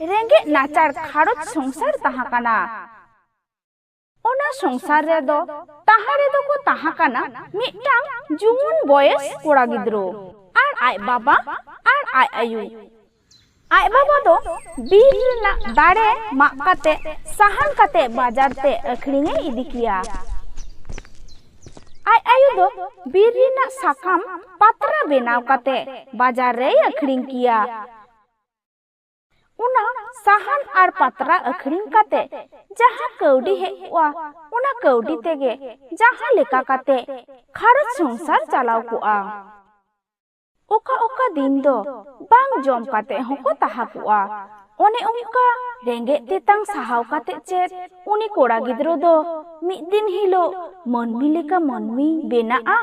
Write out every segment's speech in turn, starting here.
रेंगे नाचार खारोच संसार ताहाकाना ओना संसार रे दो ताहारे दो को ताहाकाना मिटांग जुवन बयस कोड़ा गिद्रो R I Baba R I आयु आय बाबा दो बीर ना दाड़े माग काते साहन काते बाजार ते अखरिंगे इदी किया आय आयु दो बीर ना साकाम पात्रा बेनाव काते बाजार रे अखरिंग किया उना साहन आर पात्रा अखरिंग काते जहां कौडी हेवा उना कौडी तेगे जहां लेका काते खारच संसार चलाव कुआ ओका ओका दिन दो बांग जम काते होको ताहा कुआ ओने उनका रेंगे तेतांग साहाव काते चेत उनी कोड़ा गिद्रो दो मिद दिन हिलो मनमी लेका मनमी बेनाआ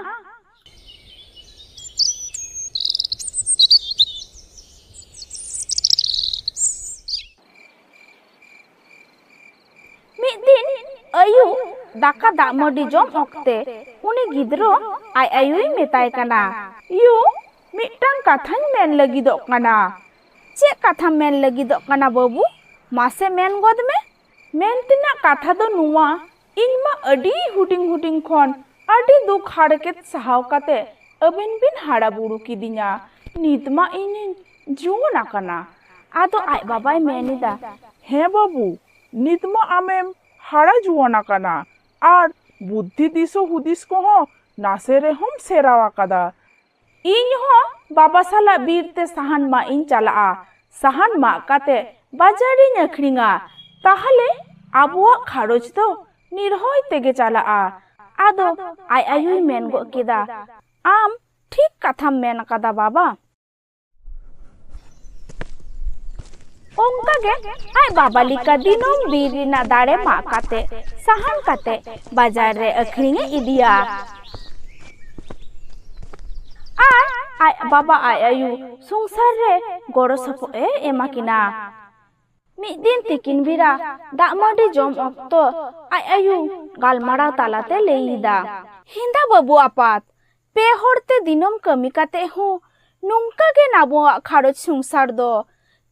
आयु दाका दामडी जम ओक्ते उनी गिद्रो आय आयुई मेताय काना यू मिटांग कथान मेन लगिदो काना चे कथा मेन लगिदो काना बाबू मासे मेन गोद में मेन तिना कथा दो नुआ इनमा अडी हुटिंग हुटिंग खन अडी दुख हाड़केत सहाव काते अबिन बिन हाड़ा बुड़ू किदिया नितमा इन जुवना काना आदो आय बाबाय मेनिदा हे बाबू नितमा आमेम हाड़ा जुवना काना आर बुद्धि दिसो हुदिस को हो नासे रे हम सेरावा कदा इन हो बाबा साला बीर ते साहन मा इन चला साहन मा काते बाजारी अखरिंगा ताहले आबुआ खारोज दो निर्होय तेगे चला आदो आय आयुई मेन गो केदा आम ठीक कथा मेन कदा बाबा ओंका गे आय बाबा लिका दिनों बीरिना दाड़े मा काते साहन काते बाजार रे अखरिंगे इदिया आय बाबा आय आयु संसार रे गड़ो सपो एमाकिना मिद दिन तिकिन बिरा दामाडी जम अक्तो आय आयु गालमाराव तालाते लेईदा हिंदा बाबू आपात पे होड़ते दिनों कमी काते हो नुंका गे नाबुआ खारोच संसार दो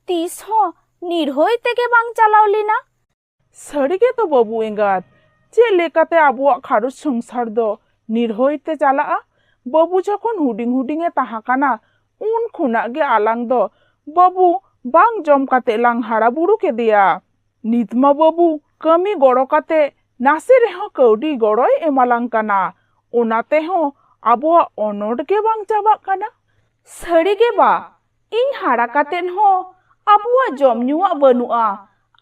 तीस हो निर्होय तेगे बांग चलाव लेना सड़गे तो बाबू एंगात चे लेकाते आबुआ खारुच संसार दो निर्होय ते चला बाबू जखन हुडिंग हुडिंगे ताहाकाना उन खुना गे आलांग दो बाबू बांग जम काते लांग हाड़ा बुड़ू के दिया नितमा बाबू कमी गड़ो काते नासे रेहो कौडी गड़ोय एमालांग काना ओनाते हो आबुआ अनोट गे बांग चाबा काना सड़गे बा इन हाड़ा कातेन हो आबुआ जम नुआ बनुआ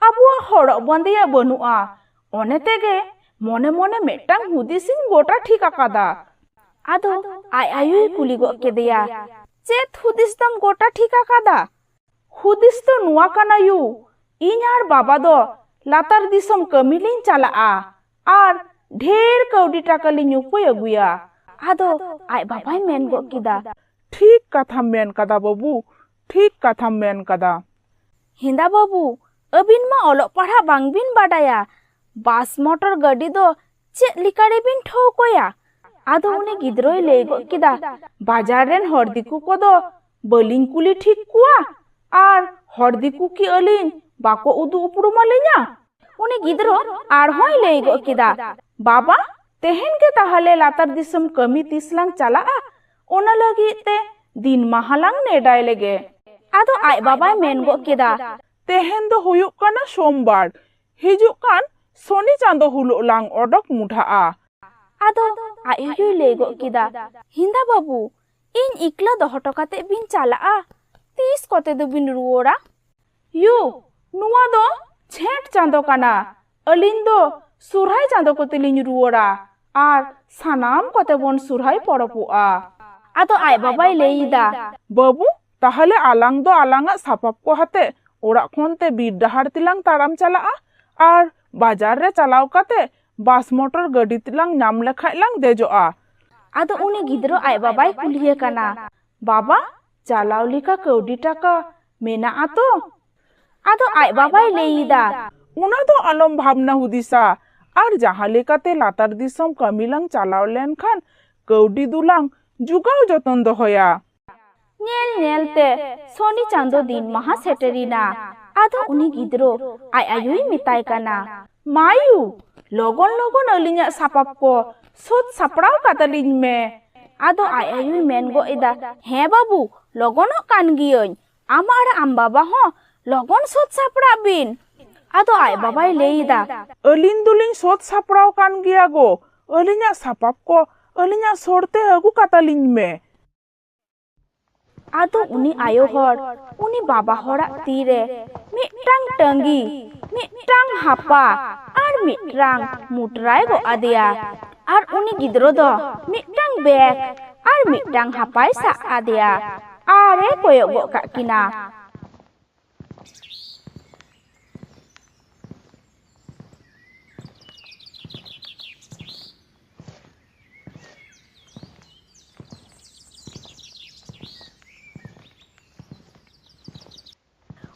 आबुआ हड़ो बंदेया बनुआ ओने तेगे मने मने मेटांग हुदिसिन गोटा ठीक आकादा आदो आय आयुई कुली गो केदिया चेत हुदिस दम गोटा ठीक आकादा हुदिस तो नुआ काना यू इन आर बाबा दो लातार दिसम कमिलिन चला आर ढेर कौडी टाका लिन उपाय अगुया आदो आय बाबाय मेन गो किदा ठीक कथा मेन कदा बाबू ठीक कथा मेन कदा हिंदा बाबू अबिन मा ओलो पढ़ा बांगबिन बाडाया बास मोटर गाड़ी दो चे लिकाड़े बिन ठोकोया आदो उन्हें गिद्रोय लेगो किदा बाजार रेन हरदिकु को दो बलिंग कुली ठीक कुआ आर हरदिकु की अलिन बाको उदु उपरू मले냐 उन्हें गिद्रो आर होय लेगो किदा बाबा तेहन के ताहले लातार दिसम कमी तिसलांग चला ओना लगी ते दिन महालांग नेडाय लेगे आदो आय बाबाय मेन गो केदा तेहन दो हुयुक काना सोमवार हिजुक कान सोनी चांदो हुलुक लांग ओडक मुठा आदो आय हुयुय लेगो केदा हिंदा बाबू इन इकला दोहटो काते बिन चला तीस कोते दो बिन रुओरा यू नुआ दो छेट चांदो काना अलिन दो सुरहाय चांदो कोते लिन रुओरा आर सानाम कोते बोन सुरहाय पड़ोपुआ आदो आय बाबाय लेईदा बाबू ताहले आलांग दो आलांगा सापाप को हाते ओड़ा खोन ते बीर डहार तिलांग ताराम चला आर बाजार रे चलाव काते बास मोटर गाड़ी तिलांग नाम लेखाय लांग देजोआ आदो उनी गिद्रो आय बाबाय कुलिये काना बाबा चलाव लिका कौडी टाका मेना आतो आदो आय बाबाय लेईदा उना दो आलम भावना हुदिसा आर जहां लेकाते लातार दिसम कमिलांग चलाव लेन खान कौडी दुलांग जुगाव जतन दोहया नेल नेलते सोनी चांदो दिन महा सेटरीना ᱟᱫᱚ ᱩᱱᱤ ᱜᱤᱫᱽᱨᱟᱹ ᱟᱡ ᱟᱭᱳᱭ ᱢᱮᱛᱟᱭ ᱠᱟᱱᱟ, ᱢᱟᱭᱩ ᱞᱚᱜᱚᱱ ᱞᱚᱜᱚᱱ ᱟᱹᱞᱤᱧᱟᱜ ᱥᱟᱯᱟᱵ ᱠᱚ ᱥᱟᱹᱛ ᱥᱟᱯᱲᱟᱣ ᱠᱟᱛᱟᱞᱤᱧ ᱢᱮ। ᱟᱫᱚ ᱟᱡ ᱟᱭᱳᱭ ᱢᱮᱱ ᱜᱚᱫ ᱮᱫᱟ, ᱦᱮᱸ ᱵᱟᱹᱵᱩ ᱞᱚᱜᱚᱱᱚᱜ ᱠᱟᱱ ᱜᱤᱭᱟᱹᱧ, ᱟᱢ ᱟᱨ ᱟᱢ ᱵᱟᱵᱟ ᱦᱚᱸ ᱞᱚᱜᱚᱱ ᱥᱟᱹᱛ ᱥᱟᱯᱲᱟᱜ ᱵᱤᱱ। ᱟᱫᱚ ᱟᱡ ᱵᱟᱵᱟᱭ ᱞᱟᱹᱭ ᱮᱫᱟ, ᱟᱹᱞᱤᱧ ᱫᱚᱞᱤᱧ ᱥᱟᱹᱛ ᱥᱟᱯᱲᱟᱣ ᱠᱟᱱ ᱜᱮᱭᱟ ᱜᱚ, ᱟᱹᱞᱤᱧᱟᱜ ᱥᱟᱯᱟᱵ ᱠᱚ ᱟᱹᱞᱤᱧᱟᱜ ᱥᱚᱨᱛᱮ ᱟᱹᱜᱩ ᱠᱟᱛᱟᱞᱤᱧ ᱢᱮ। ᱟᱫᱚ ᱩᱱᱤ ᱟᱭᱳ ᱦᱚᱲ ᱩᱱᱤ ᱵᱟᱵᱟ ᱦᱚᱲᱟᱜ ᱛᱤᱨᱮ ᱢᱤᱫᱴᱟᱝ ᱴᱟᱸᱜᱤ, ᱢᱤᱫᱴᱟᱝ ᱦᱟᱯᱟ ᱟᱨ ᱢᱤᱫᱴᱟᱝ ᱢᱩᱴᱨᱟᱭ ᱜᱚᱜ ᱟᱫᱮᱭᱟ। ᱟᱨ ᱩᱱᱤ ᱜᱤᱫᱽᱨᱟᱹ ᱫᱚ ᱢᱤᱫᱴᱟᱝ ᱵᱮᱜᱽ ᱟᱨ ᱢᱤᱫᱴᱟᱝ ᱦᱟᱯᱟᱭ ᱥᱟᱵ ᱟᱫᱮᱭᱟ ᱟᱨᱮ ᱠᱚᱭᱚᱜ ᱜᱚᱫ ᱠᱟᱜ ᱠᱤᱱᱟ।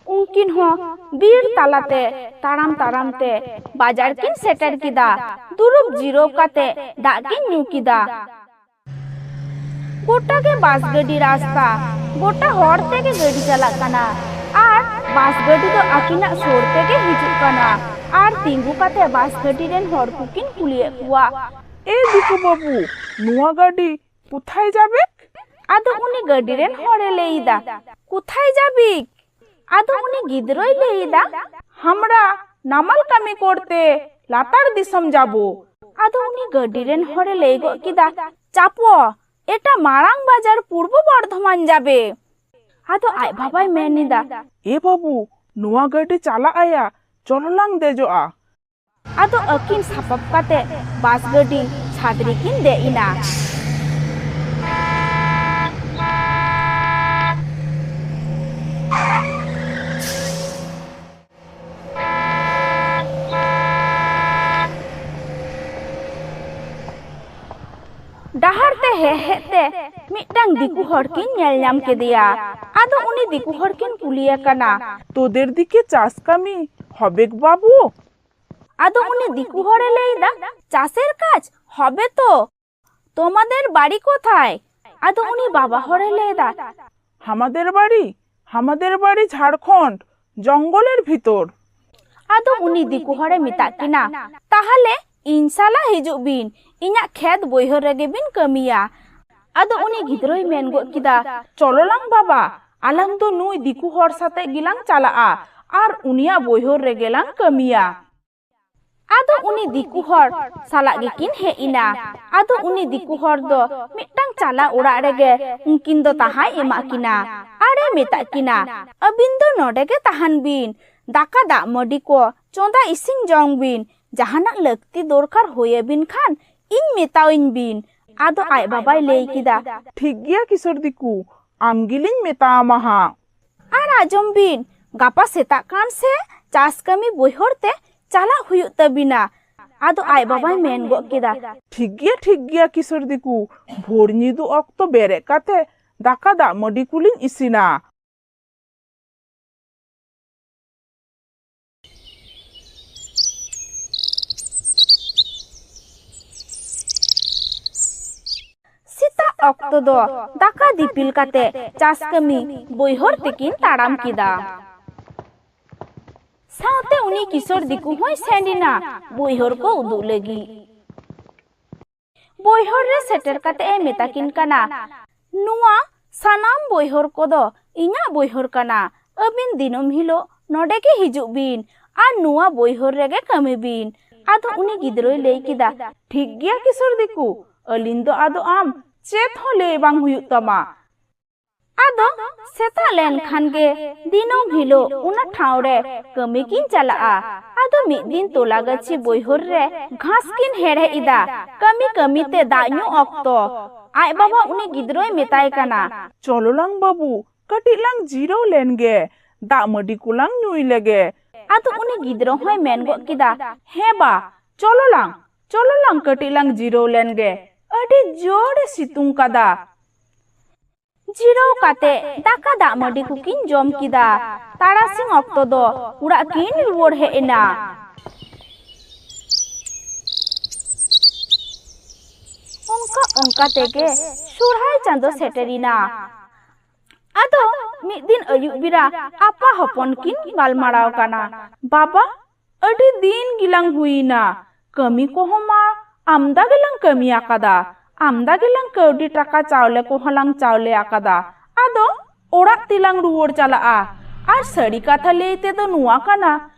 उनकिन हो बीर तालाते ताराम ताराम ते बाजार किन सेटर किदा दुरुब जिरो काते दाग किन न्यू किदा। गोटा के बास गड्डी रास्ता गोटा हॉर ते के गड्डी चला कना आर बास गड्डी तो अकिना सोर ते के हिजुक कना आर तिंगु काते बास गड्डी रेन हॉर कुकिन कुलिए हुआ। ए दिकु बाबू नुआ गाड़ी कुथाय जाबे? आदो उनी गड्डी रेन हॉरे लेईदा, कुथाय जाबिक? आदो उनी गिद्रोय लेईदा, हमरा नामाल कामी करते लातार दिसम जाबो। आदो उनी गड्डी रेन हॉरे लेई गो किदा, चापो एटा मारांग बाजार पूर्व बर्धमान जाबे। आदो आय बाबाय मेनिदा, ए बाबू नुआ गाड़ी चाला आया चललांग देजोआ। आदो अकिन सापब काते बास गड्डी छादरी किन दे इना। डहार ते हेते मिटटांग दिकु हर किन नेल नाम केदिया। आदो उनी दिकु हर किन कुलिया कना, तोदेर दिके चाष कामी हबेक बाबू? आदो उनी दिकु हरे लेईदा, चाষের কাজ হবে তো, তোমাদের বাড়ি কোথায়? আদো উনি বাবা হরে লেইদা, আমাদের বাড়ি ঝাড়খণ্ড জঙ্গলের ভিতর। আদো উনি দিকু হরে মিতা কিনা, তাহলে ইনশাল্লাহ হিজুক বিন, ইᱧᱟᱜ ᱠᱷᱮᱛ ᱵᱟᱹᱭᱦᱟᱹᱲ ᱨᱮᱜᱮ ᱵᱤᱱ ᱠᱟᱹᱢᱤᱭᱟ। ᱟᱫᱚ ᱩᱱᱤ ᱜᱤᱫᱽᱨᱟᱹᱭ ᱢᱮᱱ ᱜᱚᱫ ᱠᱮᱫᱟ, ᱪᱚᱞᱚᱞᱟᱝ ᱵᱟᱵᱟ ᱟᱞᱟᱝ ᱫᱚ ᱱᱩᱭ ᱫᱤᱠᱩ ᱦᱚᱲ ᱥᱟᱛᱮ ᱜᱮᱞᱟᱝ ᱪᱟᱞᱟᱜᱼᱟ ᱟᱨ ᱩᱱᱤᱭᱟᱜ ᱵᱟᱹᱭᱦᱟᱹᱲ ᱨᱮᱜᱮᱞᱟᱝ ᱠᱟᱹᱢᱤᱭᱟ। ᱟᱫᱚ ᱩᱱᱤ ᱫᱤᱠᱩ ᱦᱚᱲ ᱥᱟᱞᱟᱜ ᱜᱮᱠᱤᱱ ᱦᱮᱡ ᱮᱱᱟ। ᱟᱫᱚ ᱩᱱᱤ ᱫᱤᱠᱩ ᱦᱚᱲ ᱫᱚ ᱢᱤᱫᱴᱟᱝ ᱪᱟᱞᱟ ᱚᱲᱟᱜ ᱨᱮᱜᱮ ᱩᱱᱠᱤᱱ ᱫᱚ ᱛᱟᱦᱟᱭ ᱮᱢᱟᱜ ᱠᱤᱱᱟ ᱟᱨᱮ ᱢᱮᱛᱟᱜ ᱠᱤᱱᱟ, ᱟᱹᱵᱤᱱ ᱫᱚ ᱱᱚᱰᱮ ᱜᱮ ᱛᱟᱦᱮᱱ ᱵᱤᱱ, ᱫᱟᱠᱟ ᱫᱟᱜ ᱢᱟᱹᱰᱤ ᱠᱚ ᱪᱚᱸᱫᱟ ᱤᱥᱤᱱ ᱡᱚᱝ ᱵᱤᱱ, ᱡᱟᱦᱟᱱᱟᱜ ᱞᱟᱹᱠᱛᱤ ᱫᱚᱨᱠᱟর ᱦᱩᱭᱟᱵᱤᱱ ᱠᱷᱟᱱ ᱤᱧ ᱢᱮᱛᱟᱣᱤᱧ ᱵᱤᱱ। ᱟᱫᱚ ᱟᱡ ᱵᱟᱵᱟᱭ ᱞᱟᱹᱭ ᱠᱮᱫᱟ, ᱴᱷᱤᱠ ᱜᱮᱭᱟ ᱠᱤᱥᱚᱨ ᱫᱤᱠᱩ, ᱟᱢ ᱜᱮᱞᱤᱧ ᱢᱮᱛᱟᱢᱟ ᱦᱟᱸᱜ। ᱟᱨ ᱟᱸᱡᱚᱢ ᱵᱤᱱ, ᱜᱟᱯᱟ ᱥᱮᱛᱟᱜ ᱠᱟᱱ ᱥᱮ ᱪᱟᱥ ᱠᱟᱹᱢᱤ ᱵᱟᱹᱭᱦᱟᱹᱲ te ᱪᱟᱞᱟᱜ ᱦᱩᱭᱩᱜ ᱛᱟᱵᱤᱱᱟ। ᱟᱫᱚ ᱟᱡ ᱵᱟᱵᱟᱭ ᱢᱮᱱ ᱜᱚᱫ ᱠᱮᱫᱟ, ᱴᱷᱤᱠ ᱜᱮᱭᱟ ᱠᱤᱥᱚᱨ ᱫᱤᱠᱩ, ᱵᱷᱳᱨ ᱧᱤᱫᱟᱹ ᱚᱠᱛᱚ ᱵᱮᱨᱮᱫ ᱠᱟᱛᱮ ᱫᱟᱠᱟ ᱫᱟᱜ ᱢᱟᱹᱰᱤ ᱠᱚᱞᱤᱧ ᱤᱥᱤᱱᱟ। ᱥᱮᱛᱟᱜ ᱚᱠᱛᱚ ᱫᱚ ᱫᱟᱠᱟ ᱫᱤᱯᱤᱞ ᱠᱟᱛᱮ ᱪᱟᱥ ᱠᱟᱹᱢᱤ ᱵᱟᱹᱭᱦᱟᱹᱲ ᱛᱮᱠᱤᱱ ᱛᱟᱲᱟᱢ ᱠᱮᱫᱟ। साउते उनी किशोर दिकु होय सेंडिना बयहर को उदुग लगी। बयहर रे सेटर काते ए मेताकिन काना, नुआ सानाम बयहर को दो इना बयहर काना, अबिन दिनम हिलो नोडे के हिजुक बिन आर नुआ बयहर रेगे कमी बिन। आदो उनी गिद्रोय लई किदा, ठीक गया किशोर दिकु, अलिन दो आदो आम चेत हो ले बांग हुयुक तमा। आदो सेता लेन खान गे दिनम हिलो उना ठाव रे कमी किन चलाआ। आदो मिद दिन तोला गछि बयहर रे घास किन हेड़े इदा, कमी कमी ते दाñu ऑक्तो। आय बाबा उनी गिद्रोय मेताय काना, चलोलांग बाबू कटिक लांग जिरो लेन गे, दाग मडी कुलांग नुई लेगे। आदो उनी गिद्रो होय मेन गो किदा, हे बा चलोलांग कटिक लांग जिरो लेन गे, अडी जोड़े सितुंग कादा। जिरो काते दाका दाग मडी कुकिन जम किदा। तारासिंग ऑक्तो दो उड़ा किन रुवर हे एना। onka तेगे सुरहाय चांदो सेटेरिना। ᱟᱫᱚ ᱢᱤᱫ ᱫᱤᱱ ᱟᱹᱭᱩᱵ ᱵᱮᱲᱟ ᱟᱯᱟ ᱦᱚᱯᱚᱱ ᱠᱤᱱ ᱜᱟᱞᱢᱟᱨᱟᱣ ᱠᱟᱱᱟ, ᱵᱟᱵᱟ ᱟᱹᱰᱤ ᱫᱤᱱ ᱜᱤᱞᱟᱝ ᱦᱩᱭᱱᱟ, ᱠᱟᱹᱢᱤ ᱠᱚᱦᱚᱸ ᱢᱟ ᱟᱢᱫᱟ ᱜᱮᱞᱟᱝ ᱠᱟᱹᱢᱤ ᱟᱠᱟᱫᱟ, ᱟᱢᱫᱟ ᱜᱮᱞᱟᱝ ᱠᱟᱹᱣᱰᱤ ᱴᱟᱠᱟ ᱪᱟᱣᱞᱮ ᱠᱚᱦᱚᱸ lang ᱪᱟᱣᱞᱮ ᱟᱠᱟᱫᱟ, ᱟᱫᱚ ᱚᱲᱟᱜ ᱛᱮᱞᱟᱝ ᱨᱩᱣᱟᱹᱲ ᱪᱟᱞᱟᱜᱼᱟ᱾ ᱟᱨ ᱥᱟᱹᱨᱤ ᱠᱟᱛᱷᱟ ᱞᱟᱹᱭ ᱛᱮᱫᱚ ᱱᱚᱣᱟ ᱠᱟᱱᱟ,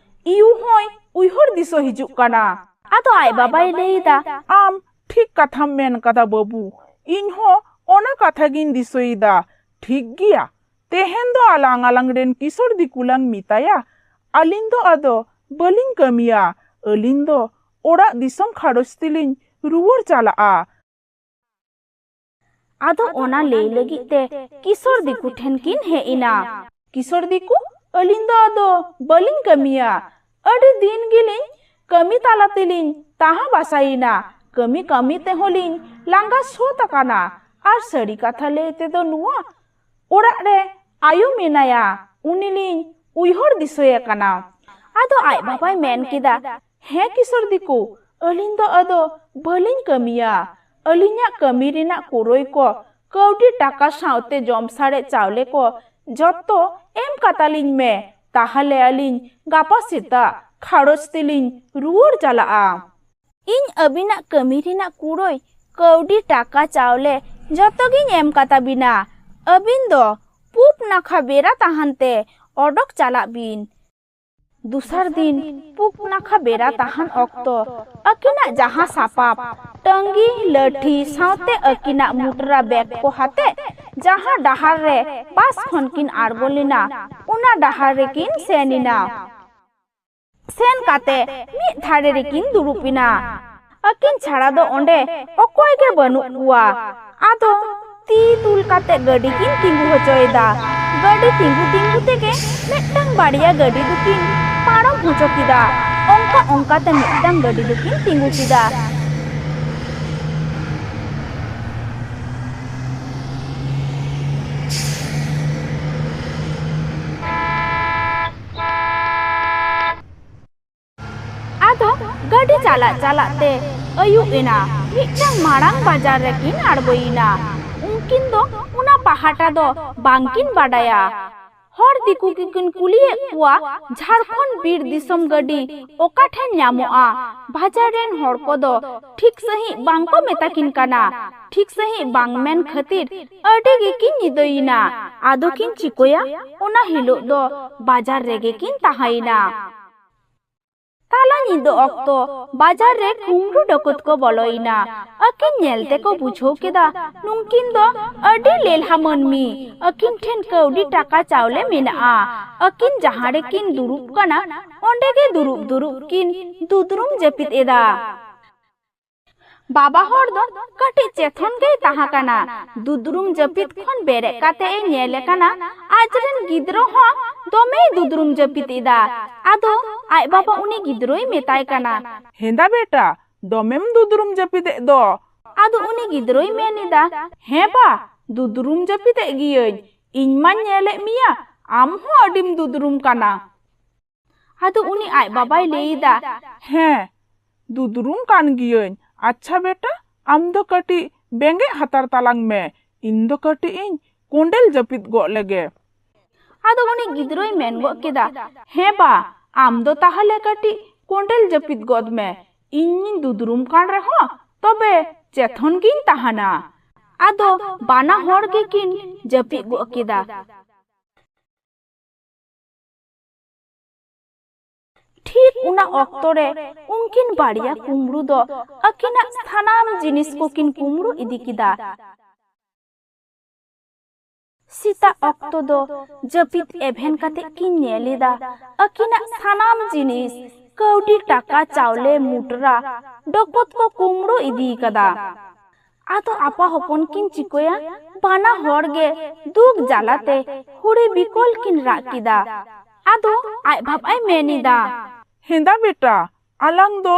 ᱤᱭᱩ ᱦᱚᱸᱭ ᱩᱭᱦᱟᱹᱨ ᱫᱤᱥᱟᱹ ᱦᱤᱡᱩᱜ ᱠᱟᱱᱟ᱾ ᱟᱫᱚ ᱟᱡ ᱵᱟᱵᱟᱭ ᱞᱟᱹᱭᱫᱟ, ᱟᱢ ᱴᱷᱤᱠ ᱠᱟᱛᱷᱟᱢ ᱢᱮᱱ ᱠᱟᱫᱟ ᱵᱟᱹᱵᱩ, ᱤᱧ ᱦᱚᱸ ᱚᱱᱟ ᱠᱟᱛᱷᱟ ᱜᱤᱧ ᱫᱤᱥᱟᱹᱭᱮᱫᱟ᱾ ᱴᱷᱤᱠ ᱜᱮᱭᱟ, ᱛᱮᱦᱮᱧ ᱫᱚ ᱟᱞᱟᱝ ᱨᱮᱱ ᱠᱤᱥᱚᱲ ᱫᱤᱠᱩ ᱞᱟᱝ ᱢᱮᱛᱟᱭᱟ, ᱟᱹᱞᱤᱧ ᱫᱚ ᱟᱫᱚ ᱵᱟᱹᱞᱤᱧ ᱠᱟᱹᱢᱤᱭᱟ, ᱟᱹᱞᱤᱧ ᱫᱚ ᱚᱲᱟᱜ ᱫᱤᱥᱚᱢ ᱠᱷᱟᱨᱚᱪ ᱛᱮᱞᱤᱧ ᱨᱩᱣᱟᱹᱲ ᱪᱟᱞᱟᱜᱼᱟ᱾ ᱟᱫᱚ ᱚᱱᱟ ᱞᱟᱹᱭ ᱞᱟᱹᱜᱤᱫ ᱛᱮ ᱠᱤᱥᱚᱲ ᱫᱤᱠᱩ ᱴᱷᱮᱱ ᱠᱤᱱ ᱦᱮᱡ ᱮᱱᱟ᱾ ᱠᱤᱥᱚᱲ ᱫᱤᱠᱩ, ᱟᱹᱞᱤᱧ ᱫᱚ ᱟᱫᱚ ᱵᱟᱹᱞᱤᱧ ᱠᱟᱹᱢᱤᱭᱟ, ᱟᱹᱰᱤ ᱫᱤᱱ ᱜᱮᱞᱤᱧ ᱠᱟᱹᱢᱤ ᱛᱟᱞᱟ ᱛᱮᱞᱤᱧ ᱛᱟᱦᱟᱸ ᱵᱟᱥᱟᱭᱮᱱᱟ, ᱠᱟᱹᱢᱤ ᱛᱮᱦᱚᱸ ᱞᱤᱧ ᱞᱟᱸᱜᱟ ᱥᱳᱛ ᱟᱠᱟᱱᱟ᱾ ᱟᱨ ᱥᱟᱹᱨᱤ ᱠᱟᱛᱷᱟ ᱞᱟᱹᱭ ᱛᱮᱫᱚ ᱱᱚᱣᱟ, ᱚᱲᱟᱜ ᱨᱮ ᱟᱭᱳ ᱢᱮᱱᱟᱭᱟ, ᱩᱱᱤ ᱞᱤᱧ ᱩᱭᱦᱟᱹᱨ ᱫᱤᱥᱟᱹᱭᱮ ᱠᱟᱱᱟ᱾ ᱟᱫᱚ ᱟᱡ ᱵᱟᱵᱟᱭ ᱢᱮᱱ ᱠᱮᱫᱟ, ᱦᱮᱸ ᱠᱤᱥᱚᱲ ᱫᱤᱠᱩ, ᱟᱹᱞᱤᱧ ᱫᱚ ᱟᱫᱚ ᱵᱟᱹᱞᱤᱧ ᱠᱟᱹᱢᱤᱭᱟ, ᱟᱹᱞᱤᱧᱟᱜ ᱠᱟᱹᱢᱤ ᱨᱮᱱᱟᱜ ᱠᱩᱲᱟᱹᱭ ko ᱠᱟᱹᱣᱰᱤ ᱴᱟᱠᱟ ᱥᱟᱶᱛᱮ ᱡᱚᱢ ᱥᱟᱨᱮᱡ ᱪᱟᱣᱞᱮ ko ᱡᱚᱛᱚ ᱮᱢ ᱠᱟᱛᱟᱞᱤᱧ ᱢᱮ, ᱛᱟᱦᱞᱮ ᱟᱹᱞᱤᱧ ᱜᱟᱯᱟ ᱥᱮᱛᱟᱜ ᱠᱷᱟᱨᱚᱪ ᱛᱮᱞᱤᱧ ᱨᱩᱣᱟᱹᱲ ᱪᱟᱞᱟᱜᱼᱟ᱾ ᱤᱧ ᱟᱹᱵᱤᱱᱟᱜ ᱠᱟᱹᱢᱤ ᱨᱮᱱᱟᱜ ᱠᱩᱲᱟᱹᱭ ᱠᱟᱹᱣᱰᱤ ᱴᱟᱠᱟ ᱪᱟᱣᱞᱮ ᱡᱚᱛᱚ ᱜᱤᱧ ᱮᱢ ᱠᱟᱛᱟᱵᱤᱱᱟ, ᱟᱹᱵᱤᱱ ᱫᱚ ᱯᱩᱵ ᱱᱟᱠᱷᱟ ᱵᱮᱲᱟ ᱛᱟᱦᱟᱱᱛᱮ ᱚᱰᱚᱠ ᱪᱟᱞᱟᱜ ᱵᱤᱱ᱾ ᱫᱚᱥᱟᱨ ᱫᱤᱱ ᱯᱩᱵ ᱱᱟᱠᱷᱟ ᱵᱮᱲᱟ ᱛᱟᱦᱟᱱ ᱚᱠᱛᱚ ᱟᱹᱠᱤᱱᱟᱜ ᱡᱟᱦᱟᱸ ᱥᱟᱯᱟᱵ ᱴᱟᱝᱜᱤ ᱞᱟᱹᱴᱷᱤ ᱥᱟᱶᱛᱮ ᱟᱹᱠᱤᱱᱟᱜ ᱢᱩᱴᱨᱟ ᱵᱮᱜ ko ᱦᱟᱛᱮ ᱡᱟᱦᱟᱸ ᱰᱟᱦᱟᱨ ᱨᱮ ᱵᱟᱥ ᱠᱷᱚᱱ ᱠᱤᱱ ᱟᱬᱜᱚ ᱞᱮᱱᱟ, ᱚᱱᱟ ᱰᱟᱦᱟᱨ ᱨᱮᱠᱤᱱ ᱥᱮᱱ ᱮᱱᱟ᱾ ᱥᱮᱱ ᱠᱟᱛᱮ ᱢᱤᱫ ᱫᱷᱟᱨᱮ ᱨᱮᱠᱤᱱ ᱫᱩᱲᱩᱵ ᱮᱱᱟ, ᱟᱹᱠᱤᱱ ᱪᱷᱟᱲᱟ ᱫᱚ ᱚᱸᱰᱮ ᱚᱠᱚᱭ ᱜᱮ ᱵᱟᱹᱱᱩᱜ ᱠᱚᱣᱟ᱾ ᱟᱫᱚ ᱛᱤ ᱫᱩᱞ ᱠᱟᱛᱮ ᱜᱟᱹᱰᱤ ᱠᱤᱱ ᱛᱤᱸᱜᱩ ᱦᱚᱪᱚᱭᱮᱫᱟ᱾ ᱜᱟᱹᱰᱤ ᱛᱤᱸᱜᱩ ᱛᱮᱜᱮ ᱢᱤᱫᱴᱟᱝ ᱵᱟᱨᱭᱟ ᱜᱟᱹᱰᱤ ᱫᱚᱠᱤᱱ ᱯᱟᱨᱚᱢ ᱦᱚᱪᱚ ᱠᱮᱫᱟ᱾ ᱚᱱᱠᱟᱛᱮ ᱢᱤᱫᱴᱟᱝ ᱜᱟᱹᱰᱤ ᱫᱚᱠᱤᱱ ᱛᱤᱸᱜᱩ ᱠᱮᱫᱟ᱾ ᱟᱫᱚ ᱜᱟᱹᱰᱤ ᱪᱟᱞᱟᱜ te ᱟᱹᱭᱩᱵ ᱮᱱᱟ, ᱢᱤᱫᱴᱟᱝ ᱢᱟᱨᱟᱝ ᱵᱟᱡᱟᱨ ᱨᱮᱠᱤᱱ ᱟᱬᱜᱚᱭᱮᱱᱟ᱾ ᱩᱱᱠᱤᱱ ᱫᱚ ᱚᱱᱟ ᱯᱟᱦᱴᱟ ᱫᱚ ᱵᱟᱝᱠᱤᱱ ᱵᱟᱰᱟᱭᱟ᱾ ᱦᱚᱲ ᱫᱤᱠᱩ ᱜᱮᱠᱤᱱ ᱠᱩᱞᱤᱭᱮᱫ ᱠᱚᱣᱟ, ᱡᱷᱟᱲᱠᱷᱚᱸᱰ ᱵᱤᱨ ᱫᱤᱥᱚᱢ ᱜᱟᱹᱰᱤ ᱚᱠᱟ ᱴᱷᱮᱱ ᱧᱟᱢᱚᱜᱼᱟ? ᱵᱟᱡᱟᱨ ᱨᱮᱱ ᱦᱚᱲ ᱠᱚᱫᱚ ᱴᱷᱤᱠ ᱥᱟᱺᱦᱤᱡ ᱵᱟᱝᱠᱚ ᱢᱮᱛᱟᱠᱤᱱ ᱠᱟᱱᱟ᱾ ᱴᱷᱤᱠ ᱥᱟᱺᱦᱤᱡ ᱵᱟᱝ ᱢᱮᱱ ᱠᱷᱟᱹᱛᱤᱨ ᱟᱹᱰᱤ ᱜᱮᱠᱤᱱ ᱧᱤᱫᱟᱹᱭᱮᱱᱟ᱾ ᱟᱫᱚ ᱠᱤᱱ ᱪᱤᱠᱟᱹᱭᱟ? ᱚᱱᱟ ᱦᱤᱞᱳᱜ ᱫᱚ ᱵᱟᱡᱟᱨ ᱨᱮᱜᱮ ᱠᱤᱱ ᱛᱟᱦᱮᱸᱭᱮᱱᱟ᱾ ᱛᱟᱞᱟ ᱧᱤᱫᱟᱹ ᱚᱠᱛᱚ ᱵᱟᱡᱟᱨ ᱨᱮ ᱠᱩᱢᱲᱩ ᱰᱟᱠᱩᱛ ᱠᱚ ᱵᱚᱞᱚᱭᱮᱱᱟ᱾ ᱟᱹᱠᱤᱱ ᱧᱮᱞ ᱛᱮᱠᱚ ᱵᱩᱡᱷᱟᱹᱣ ᱠᱮᱫᱟ, ᱱᱩᱝᱠᱤᱱ ᱫᱚ ᱟᱹᱰᱤ ᱞᱮᱞᱦᱟ ᱢᱟᱹᱱᱢᱤ, ᱟᱹᱠᱤᱱ ᱴᱷᱮᱱ ᱠᱟᱹᱣᱰᱤ ᱴᱟᱠᱟ ᱪᱟᱣᱞᱮ ᱢᱮᱱᱟᱜᱼᱟ᱾ ᱟᱹᱠᱤᱱ ᱡᱟᱦᱟᱸ ᱨᱮᱠᱤᱱ ᱫᱩᱲᱩᱵ ᱠᱟᱱᱟ, ᱚᱸᱰᱮ ᱜᱮ ᱫᱩᱲᱩᱵ ᱠᱤᱱ ᱫᱩᱫᱽᱨᱩᱢ ᱡᱟᱹᱯᱤᱫ ᱮᱫᱟ᱾ ᱵᱟᱵᱟ ᱦᱚᱲ ᱫᱚ ᱠᱟᱹᱴᱤᱡ ᱪᱮᱛᱷᱚᱱ ᱜᱮᱭ ᱛᱟᱦᱮᱸ ᱠᱟᱱᱟ᱾ ᱫᱩᱫᱽᱨᱩᱢ ᱡᱟᱹᱯᱤᱫ ᱠᱷᱚᱱ ᱵᱮᱨᱮᱫ ᱠᱟᱛᱮ ᱮ ᱧᱮᱞᱮ ᱠᱟᱱᱟ, ᱟᱡᱨᱮᱱ ᱜᱤᱫᱽᱨᱟᱹ ᱦᱚᱸ ᱫᱚᱢᱮᱭ ᱫᱩᱫᱽᱨᱩᱢ ᱡᱟᱹᱯᱤᱫ ᱮᱫᱟ᱾ ᱟᱫᱚ ᱟᱡ ᱵᱟᱵᱟ ᱩᱱᱤ ᱜᱤᱫᱽᱨᱟᱹᱭ ᱢᱮᱛᱟᱭ ᱠᱟᱱᱟ, ᱦᱮᱸᱫᱟ ᱵᱮᱴᱟ, ᱫᱚᱢᱮᱢ ᱫᱩᱫᱽᱨᱩᱢ ᱡᱟᱹᱯᱤᱫᱮᱜ ᱫᱚ᱾ ᱟᱫᱚ ᱩᱱᱤ ᱜᱤᱫᱽᱨᱟᱹᱭ ᱢᱮᱱ ᱮᱫᱟ, ᱦᱮᱸ ᱵᱟ, ᱫᱩᱫᱽᱨᱩᱢ ᱡᱟᱹᱯᱤᱫᱮᱜ ᱜᱤᱭᱟᱹᱧ, ᱤᱧ ᱢᱟᱧ ᱧᱮᱞᱮᱫ ᱢᱮᱭᱟ, ᱟᱢ ᱦᱚᱸ ᱟᱹᱰᱤᱢ ᱫᱩᱫᱽᱨᱩᱢ ᱠᱟᱱᱟ᱾ ᱟᱫᱚ ᱩᱱᱤ ᱟᱡ ᱵᱟᱵᱟᱭ ᱞᱟᱹᱭ ᱮᱫᱟ, ᱦᱮᱸ ᱫᱩᱫᱽᱨᱩᱢ ᱠᱟᱱ ᱜᱤᱭᱟᱹᱧ, ᱟᱪᱪᱷᱟ ᱵᱮᱴᱟ, ᱟᱢ ᱫᱚ ᱠᱟᱹᱴᱤᱡ ᱵᱮᱸᱜᱮᱫ ᱦᱟᱛᱟᱲ ᱛᱟᱞᱟᱝ ᱢᱮ, ᱤᱧ ᱫᱚ ᱠᱟᱹᱴᱤᱡ ᱤᱧ ᱠᱚᱸᱰᱮᱞ ᱡᱟᱹᱯᱤᱫ ᱜᱚᱫ ᱞᱮᱜᱮ᱾ ᱟᱫᱚ ᱩᱱᱤ ᱜᱤᱫᱽᱨᱟᱹᱭ ᱢᱮᱱ ᱜᱚᱫ ᱠᱮᱫᱟ, ᱦᱮᱸ ᱵᱟ, ᱟᱢ ᱫᱚ ᱛᱟᱦᱞᱮ ᱠᱟᱹᱴᱤᱡ ᱠᱚᱸᱰᱮᱞ ᱡᱟᱹᱯᱤᱫ ᱜᱚᱫ ᱢᱮ, ᱤᱧᱤᱧ ᱫᱩᱫᱽᱨᱩᱢ ᱠᱟᱱ ᱨᱮᱦᱚᱸ ᱛᱚᱵᱮ ᱪᱮᱛᱷᱚᱱ ᱜᱤᱧ ᱛᱟᱦᱮᱱᱟ᱾ ᱟᱫᱚ ᱵᱟᱱᱟ ᱦᱚᱲ ᱜᱮᱠᱤᱱ ᱡᱟᱹᱯᱤᱫ ᱜᱚᱫ ᱠᱮᱫᱟ᱾ ᱴᱷᱤᱠ ᱚᱱᱟ ᱚᱠᱛᱚ ᱨᱮ ᱩᱱᱠᱤᱱ ᱵᱟᱨᱭᱟ ᱠᱩᱢᱲᱩ ᱫᱚ ᱟᱹᱠᱤᱱᱟᱜ ᱥᱟᱱᱟᱢ ᱡᱤᱱᱤᱥ ᱠᱚᱠᱤᱱ ᱠᱩᱢᱲᱩ ᱤᱫᱤ ᱠᱮᱫᱟ᱾ ᱥᱮᱛᱟᱜ ᱚᱠᱛᱚ ᱫᱚ ᱡᱟᱹᱯᱤᱫ ᱮᱵᱷᱮᱱ ᱠᱟᱛᱮ ᱠᱤᱱ ᱧᱮᱞ ᱮᱫᱟ, ᱟᱹᱠᱤᱱᱟᱜ ᱥᱟᱱᱟᱢ ᱡᱤᱱᱤᱥ, ᱠᱟᱹᱣᱰᱤ ᱴᱟᱠᱟ ᱪᱟᱣᱞᱮ ᱢᱩᱴᱨᱟ ᱰᱟᱠᱩᱛ ᱠᱚ ᱠᱩᱢᱲᱩ ᱤᱫᱤ ᱠᱟᱫᱟ᱾ ᱟᱫᱚ ᱟᱯᱟ ᱦᱚᱯᱚᱱ ᱠᱤᱱ ᱪᱤᱠᱟᱹᱭᱟ? ᱵᱟᱱᱟ ᱦᱚᱲ ᱜᱮ ᱫᱩᱠ ᱡᱟᱞᱟᱛᱮ ᱦᱩᱲᱤ ᱵᱤᱠᱚᱞ ᱠᱤᱱ ᱨᱟᱜ ᱠᱮᱫᱟ᱾ ᱟᱫᱚ ᱟᱡ ᱵᱟᱵᱟᱭ ᱢᱮᱱ ᱮᱫᱟ, ᱦᱮᱸᱫᱟ ᱵᱮᱴᱟ, ᱟᱞᱟᱝ ᱫᱚ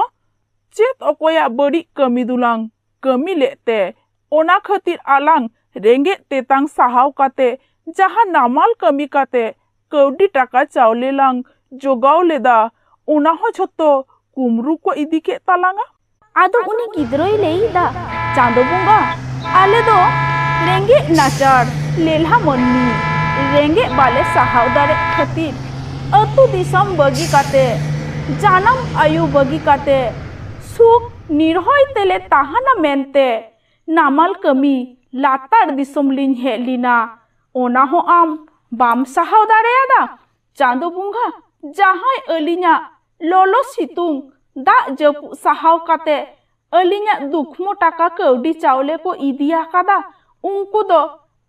ᱪᱮᱫ ᱚᱠᱚᱭᱟᱜ ᱵᱟᱹᱲᱤᱡ ᱠᱟᱹᱢᱤ ᱫᱚᱞᱟᱝ ᱠᱟᱹᱢᱤ ᱞᱮᱫ ᱛᱮ? ᱚᱱᱟ ᱠᱷᱟᱹᱛᱤᱨ ᱟᱞᱟᱝ ᱨᱮᱸᱜᱮᱡ ᱛᱮᱛᱟᱝ ᱥᱟᱦᱟᱣ kate ᱡᱟᱦᱟᱸ ᱱᱟᱢᱟᱞ ᱠᱟᱹᱢᱤ kate ᱠᱟᱹᱣᱰᱤ ᱴᱟᱠᱟ ᱪᱟᱣᱞᱮ lang ᱡᱚᱜᱟᱣ ᱞᱮᱫᱟ, ᱚᱱᱟ ᱦᱚᱸ ᱡᱷᱚᱛᱚ ᱠᱩᱢᱲᱩ ᱠᱚ ᱤᱫᱤ ᱠᱮᱫ ᱛᱟᱞᱟᱝᱟ? ᱟᱫᱚ ᱩᱱᱤ ᱜᱤᱫᱽᱨᱟᱹᱭ ᱞᱟᱹᱭ ᱮᱫᱟ, ᱪᱟᱸᱫᱳ ᱵᱚᱸᱜᱟ, ᱟᱞᱮ ᱫᱚ ᱨᱮᱸᱜᱮᱡ ᱱᱟᱪᱟᱨ ᱞᱮᱞᱦᱟ ᱢᱟᱹᱱᱢᱤ, रेंगे बाले सहाव दारे खातिर अतु दिसम बगी काते जानम आयु बगी काते सुख निर्हय तेले ताहाना मेनते नामाल कमी लातार दिसम लिन हेलिना ओना हो आम बाम सहाव दारेयादा चांदो बुंगा जहां अलिया लोलो सितुंग दा जपु सहाव काते अलिया दुखमो टाका कौडी चावले को इदिया कादा उनको दो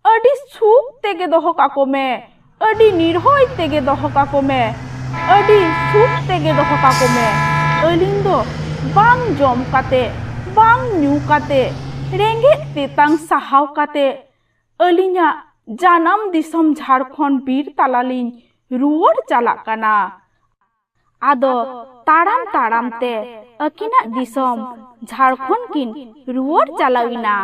अडी सुख तेगे दोहो काको में अडी निर्हय तेगे दोहो काको में अडी सुख तेगे दोहो काको में अलिंग दो बांग जम काते बांग न्यू काते रेंगे तेतांग सहाव काते अलिया जानम दिसम झारखंड बीर तालालिन रुवर चाला काना आदो ताड़ाम ताड़ाम ते अकिना दिसम झारखंड किन रुवर चालाविना।